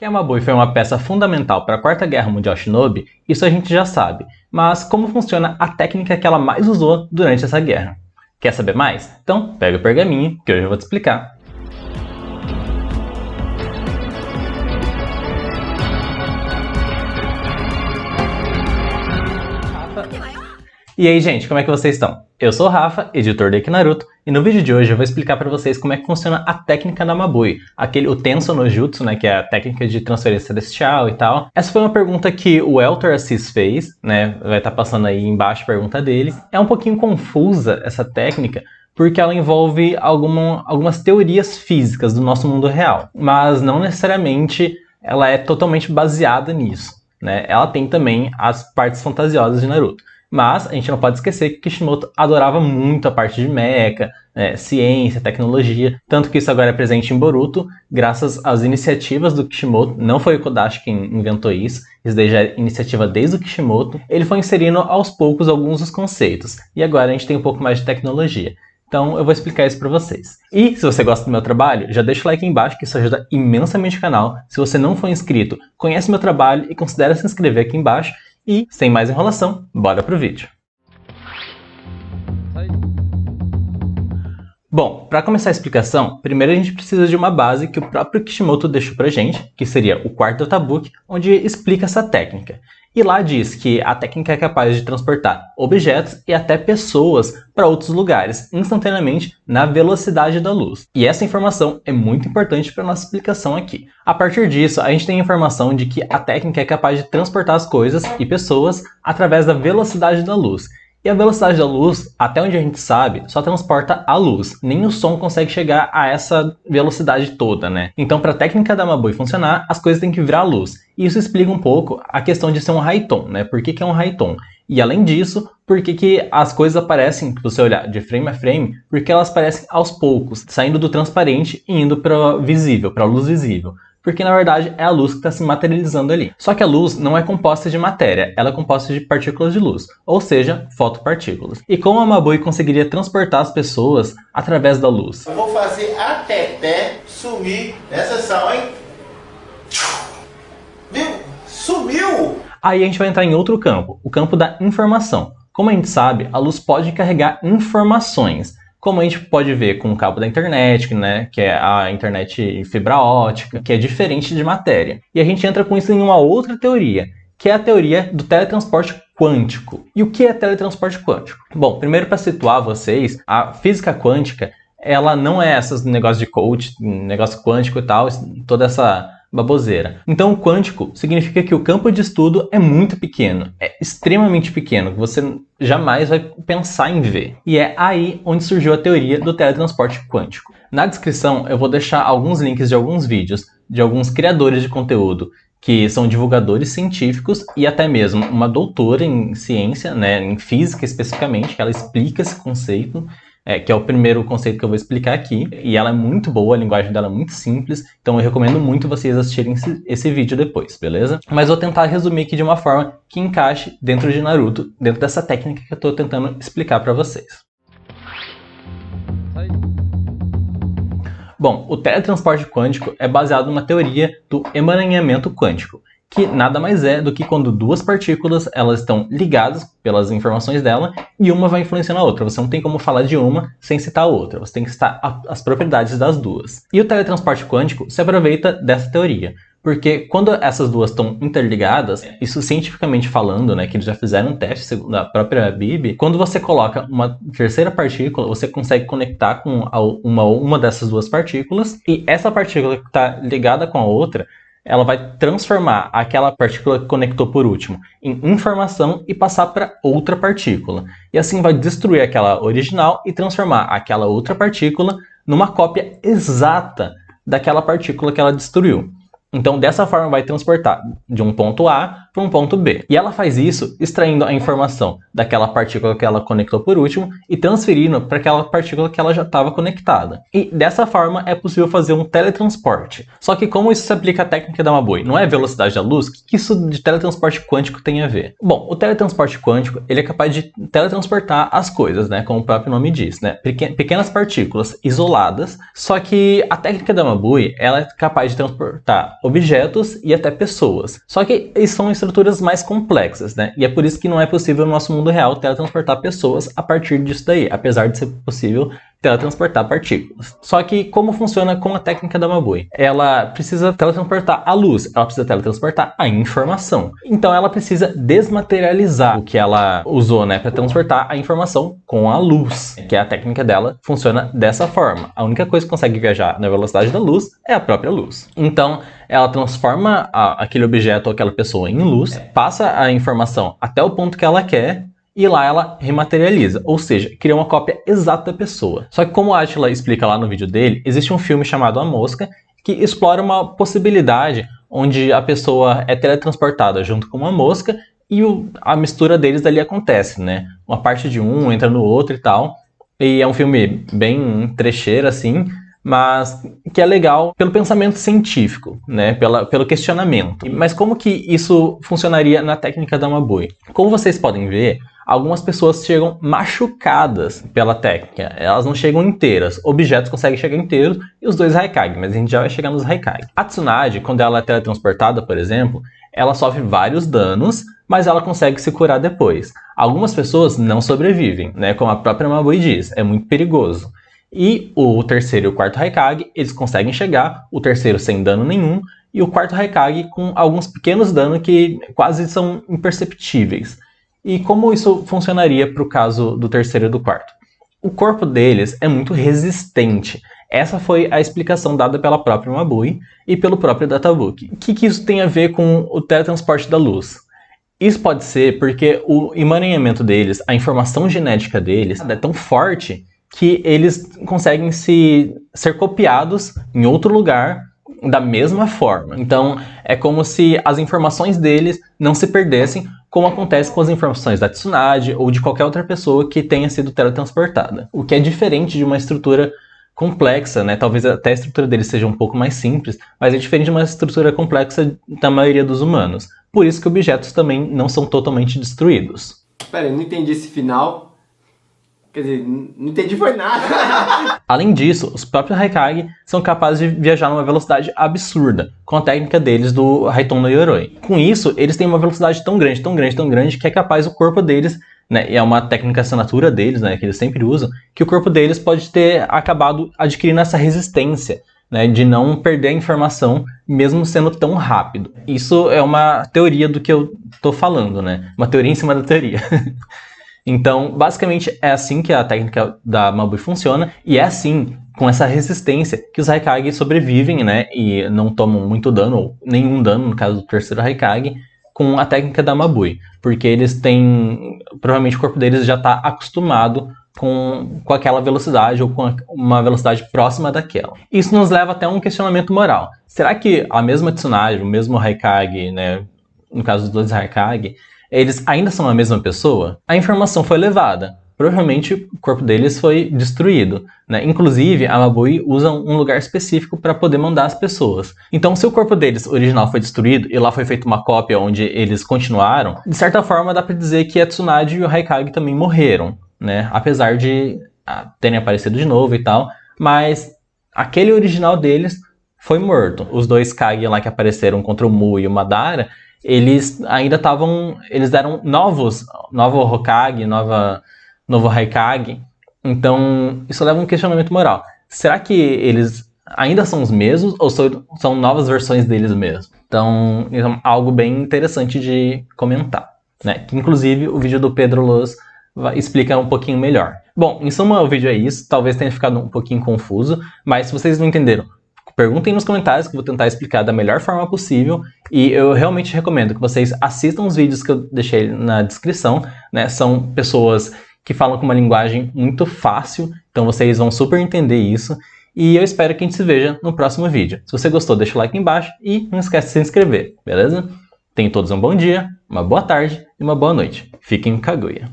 Que a Mabui foi uma peça fundamental para a Quarta Guerra Mundial Shinobi, isso a gente já sabe, mas como funciona a técnica que ela mais usou durante essa guerra? Quer saber mais? Então pega o pergaminho que hoje eu vou te explicar. E aí, gente, como é que vocês estão? Eu sou o Rafa, editor do Eiki Naruto, e no vídeo de hoje eu vou explicar para vocês como é que funciona a técnica da Mabui, o Tenso no Jutsu, né, que é a técnica de transferência celestial e tal. Essa foi uma pergunta que o Eltor Assis fez, né, vai estar passando aí embaixo a pergunta dele. É um pouquinho confusa essa técnica, porque ela envolve algumas teorias físicas do nosso mundo real, mas não necessariamente ela é totalmente baseada nisso, né? Ela tem também as partes fantasiosas de Naruto. Mas a gente não pode esquecer que Kishimoto adorava muito a parte de mecha, ciência, tecnologia, tanto que isso agora é presente em Boruto, graças às iniciativas do Kishimoto. Não foi o Kodashi quem inventou isso daí já é iniciativa desde o Kishimoto. Ele foi inserindo aos poucos alguns dos conceitos, e agora a gente tem um pouco mais de tecnologia. Então eu vou explicar isso para vocês. E se você gosta do meu trabalho, já deixa o like aí embaixo que isso ajuda imensamente o canal. Se você não for inscrito, conhece meu trabalho e considere se inscrever aqui embaixo. E, sem mais enrolação, bora pro vídeo. Bom, para começar a explicação, primeiro a gente precisa de uma base que o próprio Kishimoto deixou pra gente, que seria o quarto Otabook, onde explica essa técnica. E lá diz que a técnica é capaz de transportar objetos e até pessoas para outros lugares, instantaneamente, na velocidade da luz. E essa informação é muito importante para a nossa explicação aqui. A partir disso, a gente tem a informação de que a técnica é capaz de transportar as coisas e pessoas através da velocidade da luz. E a velocidade da luz, até onde a gente sabe, só transporta a luz. Nem o som consegue chegar a essa velocidade toda, né? Então, para a técnica da Mabui funcionar, as coisas têm que virar luz. E isso explica um pouco a questão de ser um Haiton, né? Por que é um Haiton? E além disso, por que as coisas aparecem, se você olhar de frame a frame, porque elas aparecem aos poucos, saindo do transparente e indo para visível, para a luz visível. Porque na verdade é a luz que está se materializando ali. Só que a luz não é composta de matéria, ela é composta de partículas de luz, ou seja, fotopartículas. E como a Mabui conseguiria transportar as pessoas através da luz? Eu vou fazer a Teté sumir nessa sessão, hein? Viu? Sumiu! Aí a gente vai entrar em outro campo, o campo da informação. Como a gente sabe, a luz pode carregar informações. Como a gente pode ver com o cabo da internet, né, que é a internet fibra ótica, que é diferente de matéria. E a gente entra com isso em uma outra teoria, que é a teoria do teletransporte quântico. E o que é teletransporte quântico? Bom, primeiro para situar vocês, a física quântica, ela não é esses negócios de coach, negócio quântico e tal, toda essa baboseira. Então o quântico significa que o campo de estudo é muito pequeno, é extremamente pequeno, que você jamais vai pensar em ver. E é aí onde surgiu a teoria do teletransporte quântico. Na descrição eu vou deixar alguns links de alguns vídeos de alguns criadores de conteúdo que são divulgadores científicos e até mesmo uma doutora em ciência, né, em física especificamente, que ela explica esse conceito. Que é o primeiro conceito que eu vou explicar aqui, e ela é muito boa, a linguagem dela é muito simples, então eu recomendo muito vocês assistirem esse vídeo depois, beleza? Mas vou tentar resumir aqui de uma forma que encaixe dentro de Naruto, dentro dessa técnica que eu estou tentando explicar para vocês. Bom, o teletransporte quântico é baseado numa teoria do emaranhamento quântico, que nada mais é do que quando duas partículas elas estão ligadas pelas informações dela e uma vai influenciando a outra. Você não tem como falar de uma sem citar a outra, você tem que citar as propriedades das duas. E o teletransporte quântico se aproveita dessa teoria, porque quando essas duas estão interligadas, isso cientificamente falando, né, que eles já fizeram um teste segundo a própria Bib, quando você coloca uma terceira partícula, você consegue conectar com uma dessas duas partículas, e essa partícula que está ligada com a outra, ela vai transformar aquela partícula que conectou por último em informação e passar para outra partícula. E assim vai destruir aquela original e transformar aquela outra partícula numa cópia exata daquela partícula que ela destruiu. Então, dessa forma, vai transportar de um ponto A para um ponto B. E ela faz isso extraindo a informação daquela partícula que ela conectou por último e transferindo para aquela partícula que ela já estava conectada. E dessa forma é possível fazer um teletransporte. Só que como isso se aplica à técnica da Mabui? Não é a velocidade da luz? O que isso de teletransporte quântico tem a ver? Bom, o teletransporte quântico ele é capaz de teletransportar as coisas, né? Como o próprio nome diz, né? Pequenas partículas isoladas. Só que a técnica da Mabui ela é capaz de transportar objetos e até pessoas. Só que são estruturas mais complexas, né? E é por isso que não é possível no nosso mundo real teletransportar pessoas a partir disso daí, apesar de ser possível teletransportar partículas. Só que como funciona com a técnica da Mabui? Ela precisa teletransportar a luz, ela precisa teletransportar a informação. Então ela precisa desmaterializar o que ela usou, né, para transportar a informação com a luz, que é a técnica dela, funciona dessa forma. A única coisa que consegue viajar na velocidade da luz é a própria luz. Então ela transforma aquele objeto ou aquela pessoa em luz, passa a informação até o ponto que ela quer, e lá ela rematerializa, ou seja, cria uma cópia exata da pessoa. Só que como a Átila explica lá no vídeo dele, existe um filme chamado A Mosca, que explora uma possibilidade onde a pessoa é teletransportada junto com uma mosca e a mistura deles dali acontece, né? Uma parte de um entra no outro e tal. E é um filme bem trecheiro, assim, mas que é legal pelo pensamento científico, né? Pelo questionamento. Mas como que isso funcionaria na técnica da Mabui? Como vocês podem ver, algumas pessoas chegam machucadas pela técnica, elas não chegam inteiras. Objetos conseguem chegar inteiros e os dois Haikage, mas a gente já vai chegar nos Haikage. A Tsunade, quando ela é teletransportada, por exemplo, ela sofre vários danos, mas ela consegue se curar depois. Algumas pessoas não sobrevivem, né? Como a própria Mabui diz, é muito perigoso. E o terceiro e o quarto Haikage, eles conseguem chegar, o terceiro sem dano nenhum, e o quarto Haikage com alguns pequenos danos que quase são imperceptíveis. E como isso funcionaria para o caso do terceiro e do quarto? O corpo deles é muito resistente. Essa foi a explicação dada pela própria Mabui e pelo próprio Databook. O que isso tem a ver com o teletransporte da luz? Isso pode ser porque o emaranhamento deles, a informação genética deles, é tão forte que eles conseguem ser copiados em outro lugar da mesma forma. Então, é como se as informações deles não se perdessem, como acontece com as informações da Tsunade ou de qualquer outra pessoa que tenha sido teletransportada. O que é diferente de uma estrutura complexa, né? Talvez até a estrutura deles seja um pouco mais simples, mas é diferente de uma estrutura complexa da maioria dos humanos. Por isso que objetos também não são totalmente destruídos. Pera, eu não entendi esse final. Quer dizer, não entendi foi nada. Além disso, os próprios Haikage são capazes de viajar numa velocidade absurda, com a técnica deles do Raiton no Yoroi. Com isso, eles têm uma velocidade tão grande, tão grande, tão grande, que é capaz o corpo deles, né, e é uma técnica assinatura deles, né, que eles sempre usam, que o corpo deles pode ter acabado adquirindo essa resistência, né, de não perder a informação, mesmo sendo tão rápido. Isso é uma teoria do que eu tô falando, né? Uma teoria em cima da teoria. Então, basicamente, é assim que a técnica da Mabui funciona, e é assim, com essa resistência, que os Haikage sobrevivem, né, e não tomam muito dano, ou nenhum dano, no caso do terceiro Haikage, com a técnica da Mabui, porque eles têm, provavelmente o corpo deles já está acostumado com aquela velocidade, ou com uma velocidade próxima daquela. Isso nos leva até um questionamento moral. Será que a mesma Tsunade, o mesmo Haikage, né, no caso dos dois Haikage, eles ainda são a mesma pessoa? A informação foi levada. Provavelmente o corpo deles foi destruído, né? Inclusive, a Mabui usa um lugar específico para poder mandar as pessoas. Então, se o corpo deles original foi destruído e lá foi feita uma cópia onde eles continuaram, de certa forma dá para dizer que a Tsunade e o Haikage também morreram, né? Apesar de terem aparecido de novo e tal, mas aquele original deles foi morto. Os dois Kage lá que apareceram contra o Mu e o Madara, eles ainda estavam, eles deram novo Hokage, novo Haikage. Então, isso leva a um questionamento moral. Será que eles ainda são os mesmos ou são novas versões deles mesmos? Então, é algo bem interessante de comentar, né? Que, inclusive, o vídeo do Pedro Loz explica um pouquinho melhor. Bom, em suma, o vídeo é isso. Talvez tenha ficado um pouquinho confuso, mas se vocês não entenderam, perguntem nos comentários que eu vou tentar explicar da melhor forma possível, e eu realmente recomendo que vocês assistam os vídeos que eu deixei na descrição, né? São pessoas que falam com uma linguagem muito fácil, então vocês vão super entender isso, e eu espero que a gente se veja no próximo vídeo. Se você gostou, deixa o like embaixo e não esquece de se inscrever, beleza? Tenham todos um bom dia, uma boa tarde e uma boa noite. Fiquem em Kaguya.